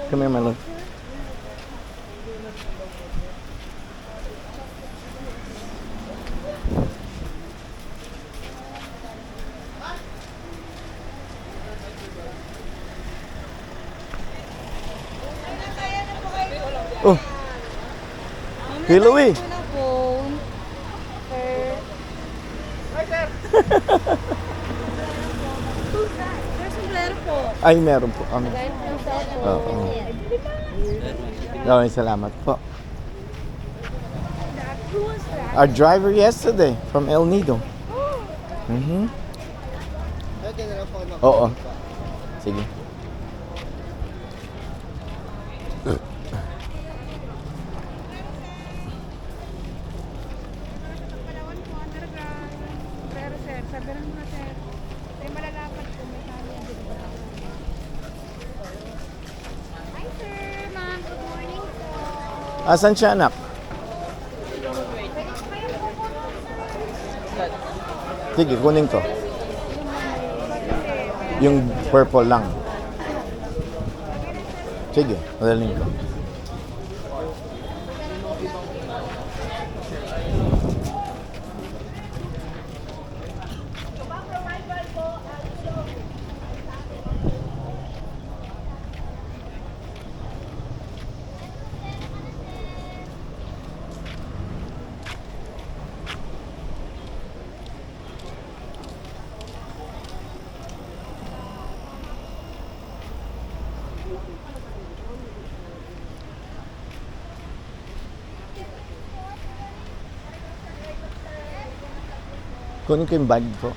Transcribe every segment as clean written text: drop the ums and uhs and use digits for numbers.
Come here, my love. Oh, hello eh. Ay, meron po kami. Oo. Okay, salamat po. Our driver yesterday from El Nido. Oo. Sige. Asan siya, anak? Sige, kunin ko. Yung purple lang. Sige, madaling ko. Kunin ko yung bag ko.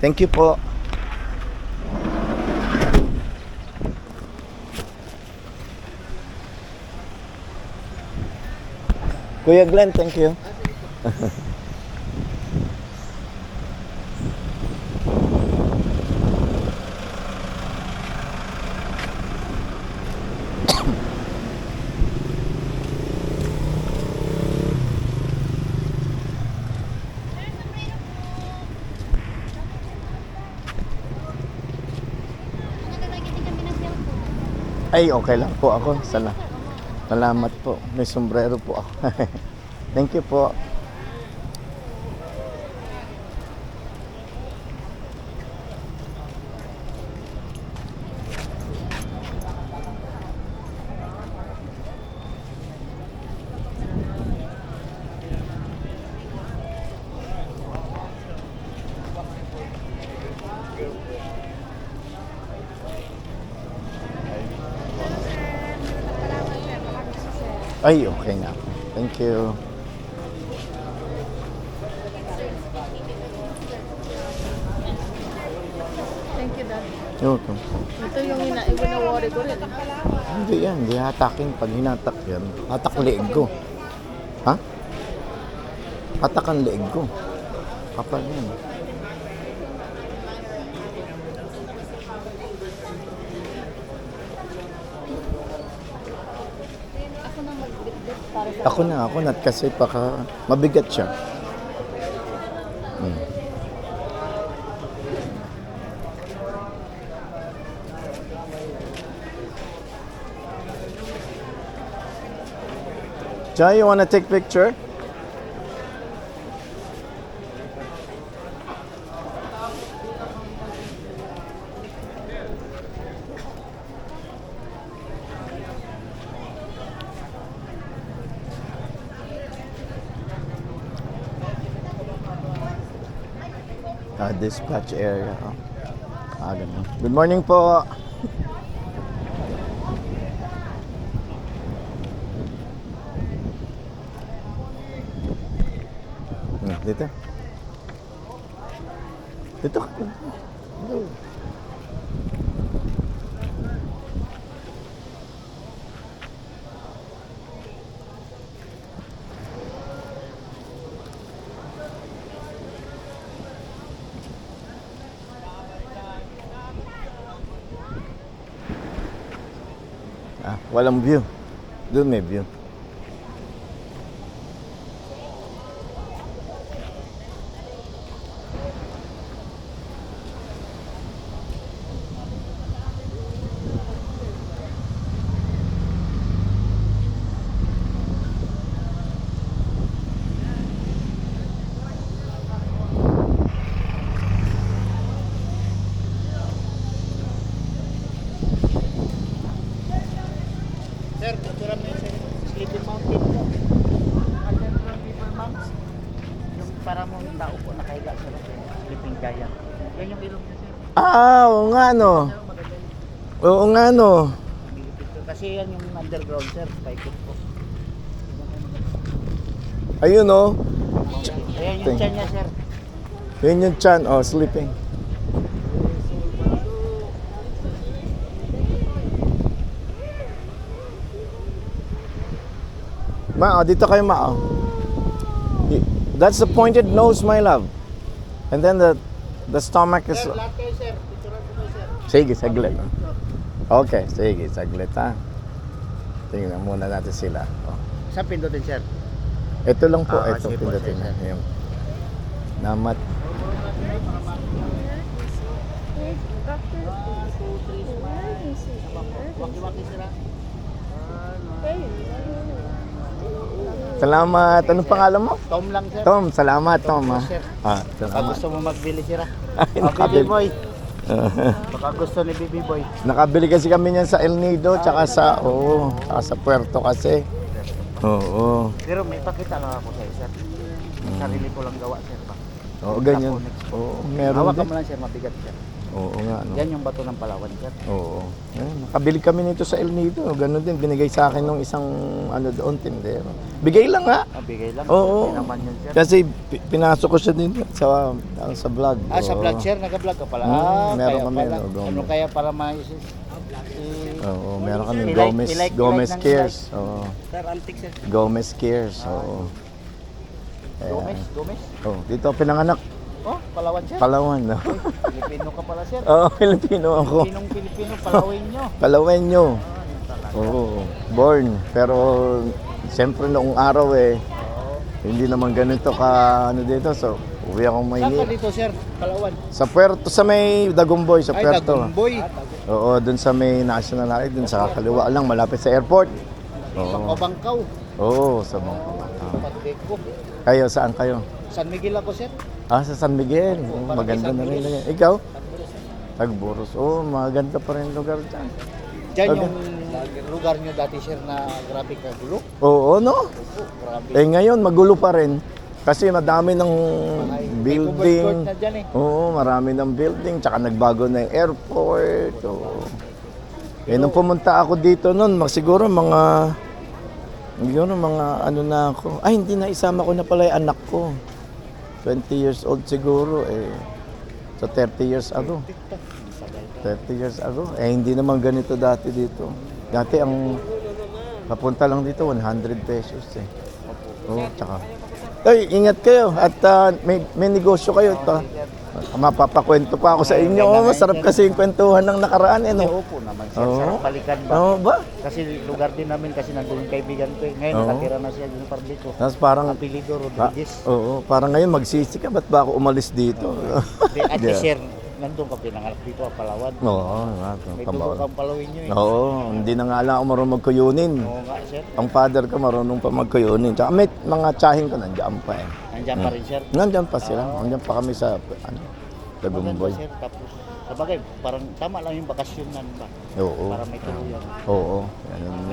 Thank you po. Kuya Glenn, thank you. Ay, okay lang po ako. Salamat po. May sombrero po ako. Thank you po. Ay, okay na. Thank you. Thank you, Dad. Welcome. Ito yung ina-worry ko rin. Hindi yan. Hindi hatakin. Pag hinatak yan, hatak leeg ko. Ha? Hatak ang leeg ko. Kapal yan. Ako na magbitbit para sa... Ako na. Kasi baka mabigat siya. Jai, you wanna take picture? Dispatch area. Ganun. Good morning po. dito. Dito ka. Dito. Walang view. Doon may view. Sir, picture mo yung Sleeping Mountain po. Central People Mounts. Yung para mong tao po nakahiga sa Sleeping Giant. Yan yung ilong niya, sir. Oo nga no. Pero maganda yung Oo nga no. picture. Kasi yan yung underground, sir. Paikot po. Ayun no. Ayan yung tiyan niya, sir. Yun yung chan. Oh, sleeping. Ma, oh, dito kayo ma. Oh. That's the pointed nose, my love. And then the stomach is... Sir, lahat kayo, sir. Picture ko kayo, sir. Sige, saglit. Okay, sige, saglit ha. Tingnan muna natin sila. Oh. Saan pindutin, sir? Ito lang po, ito sige po, pindutin sige, na. sir. Yung namat. 1, 2, 3, smile. Waki-waki, sir. Salamat. Anong pangalan mo? Tom lang, sir. Tom, salamat Tom ha. Sir. Ah, Baka salamat. gusto mo magbili, sir. Ay, Bibi nakabili. Boy. Baka gusto ni Bibi Boy. Nakabili kasi kami niyan sa El Nido, tsaka sa, tsaka sa Puerto kasi. Oo. Pero may pakita lang ako sa'yo, sir. Sarili ko lang gawa, sir. Oo, ganyan. Oo, meron Hawak ka din. mo lang, sir. Mabigat, sir. Oo nga, no. Yan yung bato ng Palawan, sir. Oo. Nakabili kami nito sa El Nido. Ganun din, binigay sa akin ng isang, doon, tindero. Bigay lang ha. Mabigay lang. Oo. Hindi naman yun, sir. Kasi pinasok ko siya din sa vlog. Sa Oo. vlog, sir. Nag-vlog ka pala. Meron kaya kami, pala. no, Gomez. Ano kaya para ma-isis? Oo, meron kami I-like, Gomez, i-like, Gomez i-like ng Cares. Oo. Sir, antik, sir. Gomez Cares. Oo. Gomez, Gomez. Oh, dito ako pinanganak. Oh, Palawan, sir. Palawan, no? Pilipino ka pala, sir. Oo, Filipino ako. Pilipino, Palawin nyo. Palawenyo. Oo, born. Pero, siyempre noong araw hindi naman ganito ka, dito. So, uwi akong Saan ka Maynila. dito, sir? Palawan. Sa Puerto, sa may Dagumboy, sa Ay, Puerto. Dagumboy. Oo, dun sa may National Highway, dun sa kaliwa lang, malapit sa airport. Oo. Bangkaw. Oo, sa Bangkok. Pateko. Kayo, saan kayo? San Miguel ako, sir. Sa San Miguel. Oh, maganda na rin yan. Ikaw? Tagburos. Oh, maganda pa rin lugar dyan. Diyan Okay. yung lugar nyo dati, sir, na grabe ka gulo. Oo, no? Opo, grabe. Ngayon, magulo pa rin. Kasi madami ng May covered court building. na dyan, eh. Oo, marami ng building. Tsaka nagbago na yung airport. Oo. Nung pumunta ako dito noon, siguro mga ano na ako. Ay, hindi na isama ko na pala yung anak ko. 20 years old siguro So 30 years ago. 30 years ago. Hindi naman ganito dati dito. Dati ang papunta lang dito 100 pesos Oh, tsaka. Ay, ingat kayo at may negosyo kayo. Mapapakwento pa ako sa inyo. Masarap kasi yung kwentuhan ng nakaraan no. Opo naman, sir. Oo. Sarap balikan ba? Oo ba? Kasi lugar din namin kasi nandun yung kaibigan ko. Ngayon, Oo. nakatira na siya dun sa Parbito. Tapos parang Apelido Rodriguez. oo, parang ngayon magsisi ka, ba't ba ako umalis dito? At Yeah. sir, nandun ka pinangalap dito, Palawan. Oo, nga. May tubo kang Palawin nyo eh. Oo, hindi na nga lang ako marunong magkuyunin. Oo nga, sir. Ang father ko marunong pa magkuyunin. Tsaka may mga tsahin ko nandiyan pa Nandiyan pa rin, sir. Nandiyan pa sila. Nandiyan pa kami sa Dagumboy. Maganda, sir. Tapos, sabagay, parang tama lang yung bakasyonan ba? Oo. Para may tuluyan. Oo.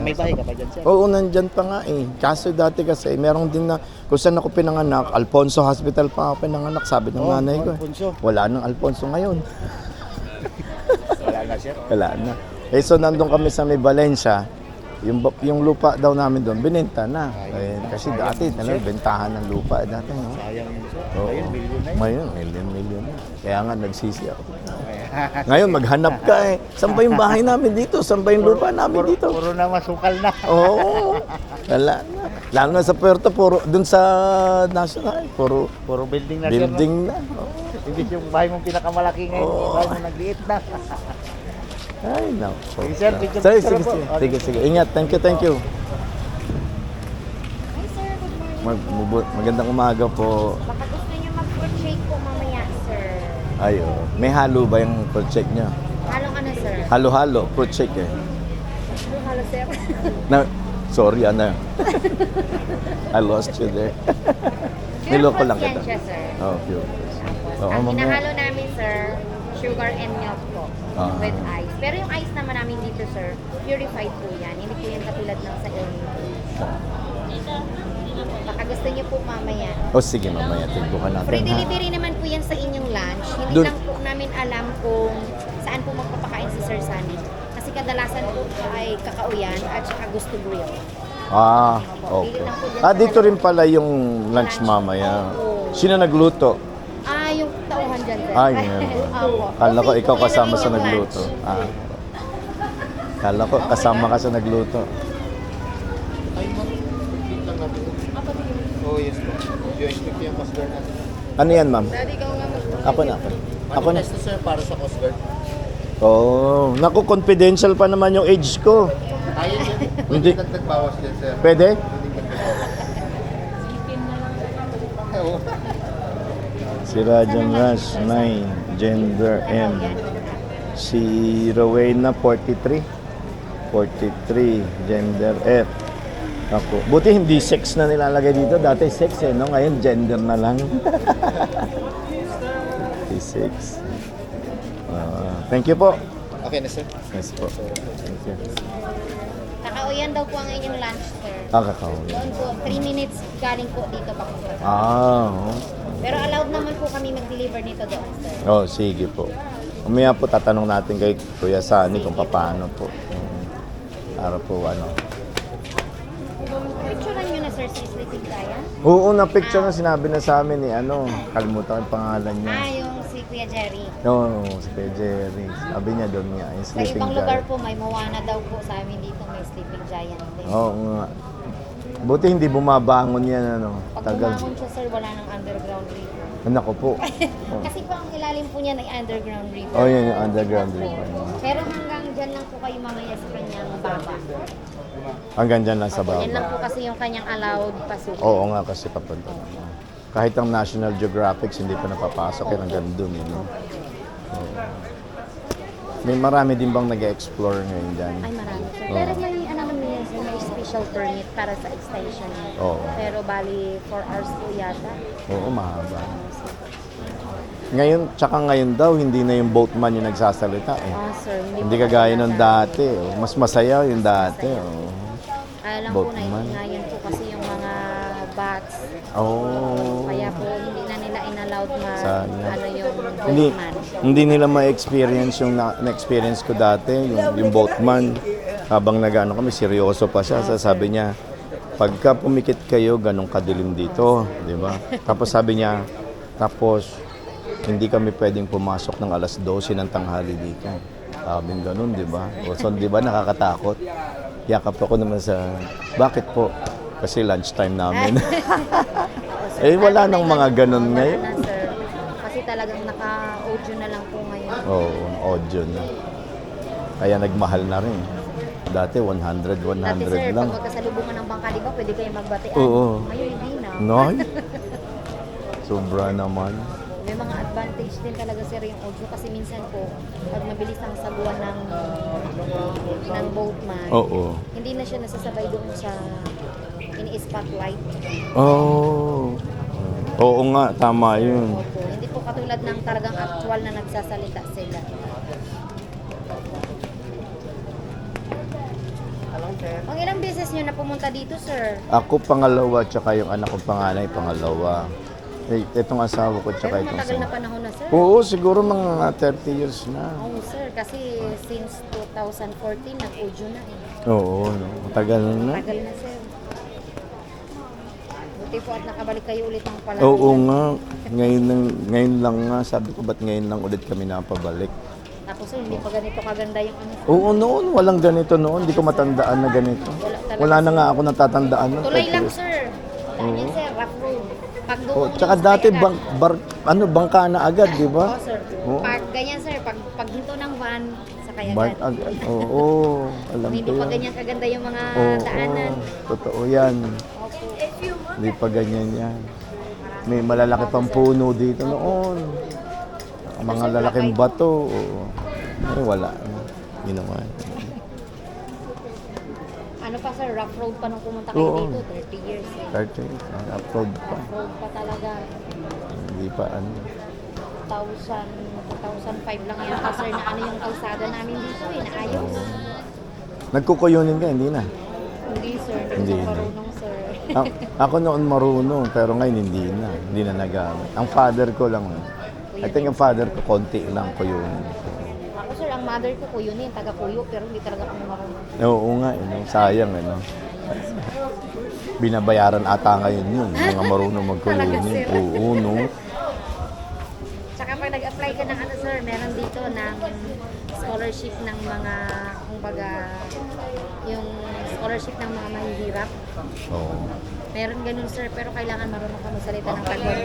May bahay ka ba dyan, sir? Oo, nandyan pa nga Kaso dati kasi, meron din na, kung saan ako pinanganak, Alfonso Hospital pa ako pinanganak, sabi ng nanay ko. Alfonso. Wala nang Alfonso ngayon. Wala na, sir. Wala na. So nandun kami sa may Valencia. yung lupa daw namin doon, binenta na. Kasi dati, bentahan ng lupa dati, no? Sayang yun, sir. Oo. Ngayon, bilyon na yun. Ngayon, million na. Kaya nga, nagsisi ako. Ngayon, maghanap ka eh. Saan ba yung bahay namin dito? Saan ba yung lupa namin dito? Puro na masukal na. Oo. Wala na. Lalo na sa Puerto, puro, dun sa National, puro Puro building na, building sir. na. Oo. Ibig yung bahay mong pinakamalaki ngayon, Oo. yung bahay mong nagliit na. Ay, naku. Sige, sir, picture Sige, picture sige, po. sige. Sige. Ingat. Thank you, thank you. Hi sir, good morning. Magandang umaga po. Baka gusto niyo mag-portrait po mamaya, sir. Ay, oh. May halo ba yung project niya? Halong ano, sir? Halo-halo, project eh. Halo, sir. Sorry, Ana. I lost you there. Niloko lang kita. Yan siya, sir. Oh, pure. Oo, Ang mamaya. hinahalo namin, sir, sugar and milk po Ah. with ice. Pero yung ice naman namin dito, sir, purified po yan. Hindi po yan katulad ng sa Illinois. Baka gusto niyo po mamaya. Oh, sige, mamaya. Tigbukan natin, Free ha? delivery naman po yan sa inyong lunch. Hindi Dun- lang po namin alam kung saan po magpapakain si Sir Sunny. Kasi kadalasan po ay kakauyan at saka gusto grill. Ah, okay. Dito rin pala yung lunch mamaya. Sino nagluto? Ah, yung tauhan dyan, sir. Ay, ngayon. Opo. Kala ko Okay ikaw po, yun ang kasama sa inyong nagluto. lunch. Ah. Kala ko kasama ka sa nagluto. Oh, yes po. Yung stick yung Coast Guard natin. Ano yan, ma'am? Daddy, ikaw nga mag Ako na. Ako na. Test to, sir, para sa Coast Guard. Oh, naku, confidential pa naman yung age ko. Ayun yun. Hindi. Hindi dagdag bawas din, sir. Pwede? Oo. Si Rajan Rush, 9. Gender M. Si Rowena, 43. 43. Gender F. Ako. Buti hindi sex na nilalagay dito. Dati sex eh, no? Ngayon gender na lang. 56. Thank you po. Okay na, sir. Yes po. Thank you. Kakauyan daw po ang inyong lunch, sir. Kakakaw. Doon po, 3 minutes galing po dito pa po. Ah, Pero allowed naman po kami mag-deliver nito doon, sir. oh, sige po. Umaya po tatanong natin kay Kuya Sani kung paano po. Para po ano. Picturean nyo na, sir, si Sleeping Giant. Oo, na picture na sinabi na sa amin ni ano, kalimutan ko yung pangalan niya. Ah, yung si Kuya Jerry. No, si Kuya Jerry. Sabi niya doon niya, yung Sa sleeping ibang lugar giant. po, may Moana daw po sa amin dito, may Sleeping Giant din. Oo nga. Buti hindi bumabangon yan, ano. Pag Tagal. bumangon siya, sir, wala nang underground river. Anak ko po. Oh. Kasi po ang ilalim po niya ay underground river. Oh, yan yung underground river. Pero hanggang dyan lang po kayo mamaya sa kanyang baba. Hanggang dyan lang sa Opo, yan lang baba. po kasi yung kanyang allowed pasukin. Oo nga kasi papunta. Kahit ang National Geographic hindi pa napapasok yan hanggang doon. Eh, no? Oo. May marami din bang nag-explore ngayon dyan? Ay, marami. Sir. Oo. Pero may ano naman yan, sir, may special permit para sa extension. Oo. Pero bali 4 hours po yata. Oo, mahaba. Ngayon, tsaka ngayon daw, hindi na yung boatman yung nagsasalita eh. Oh, sir. Hindi po kagaya kasi nung nasa- dati. Oh. Mas masaya yung dati. Oh. Alam po na Boatman. ngayon po kasi yung mga bats. Oh. Kaya po hindi na nila inallowed Sana. ano yung Hindi, boatman. hindi nila ma-experience yung na-experience ko dati, yung boatman. Habang nag-ano kami, seryoso pa siya. Sabi niya, pagka pumikit kayo, ganun kadilim dito. Di ba? Tapos sabi niya, tapos hindi kami pwedeng pumasok ng alas 12 ng tanghali dito. Sabing ganun, di ba? O, so, di ba nakakatakot? Yakap ako naman sa, bakit po? Kasi lunchtime namin. Eh, wala nang mga ganun Wala ngayon. na, sir. Kasi talagang naka-audio na lang po ngayon. Oo, audio na. Kaya nagmahal na rin. Dati 100 Dati, sir, lang. pag magkasalubungan ng bangka, di ba, pwede kayo magbatean. Oo. Ngayon, hindi na. Noy? Sobra naman. May mga advantage din talaga, sir, yung audio. Kasi minsan po, pag mabilis ang saguan ng boatman, Oo. hindi na siya nasasabay doon sa ini-spotlight. Oh. Oo nga, tama yun. Opo. Hindi po katulad ng talagang actual na nagsasalita sila. Pang ilang beses nyo na pumunta dito, sir? Ako pangalawa, tsaka yung anak ko panganay, pangalawa. Eh, itong asawa ko, tsaka Pero itong matagal na asawa. panahon na, sir. Oo, siguro mga 30 years na. Oo, sir. Kasi since 2014, nag-audio na eh. Oo, no. Matagal na. Tagal na, sir. Buti po at nakabalik kayo ulit ng pala. Oo nga. Ngayon lang nga. Sabi ko, ba't ngayon lang ulit kami napabalik? Tapos sir, hindi pa ganito kaganda yung ano. Oo, noon. Walang ganito noon. Hindi ko matandaan na ganito. Talaga, Wala na nga ako natatandaan noon. Tulay lang, sir. Ano yan, sir? Rough road. Pag doon Oh, mo tsaka sa dati kayagan. bangka na agad, di ba? Oo, sir. Oo. Pag ganyan, sir, pag hinto ng van, sa kayagan. Bike agad. Oo, alam ko Hindi pa yan. ganyan kaganda yung mga Oo, daanan. totoo yan. Opo. Hindi pa ganyan yan. May malalaki pang puno dito noon. Ang mga lalaking bato. Oo. Ay, wala. Ginawa. Ano pa, sir? Rough road pa nung pumunta kayo Oo. dito. 30 years. Eh. 30. Upload pa. Rough road pa talaga. Hindi pa ano. 2005 lang yata, sir, na ano yung kalsada namin dito eh, naayos. Nagkukuyunin ka, hindi na. Hindi, sir. Hindi Hindi na. ko marunong, sir. Ako noon marunong, pero ngayon hindi na. Hindi na nagamit. Ang father ko lang. I think ang father ko, konti lang kuyunin. Ako, sir, ang mother ko, kuyo yun, taga-kuyo, pero hindi talaga kami marunong. Oo nga, no? Sayang, ano. Binabayaran ata ngayon yun, mga marunong magkuyunin. Talaga, sir. Oo, no? Tsaka pag nag-apply ka ng ano, sir, meron dito ng scholarship ng mga, kumbaga, yung scholarship ng mga mahihirap. Oo. Meron ganun, sir, pero kailangan marunong ka magsalita ng Tagalog.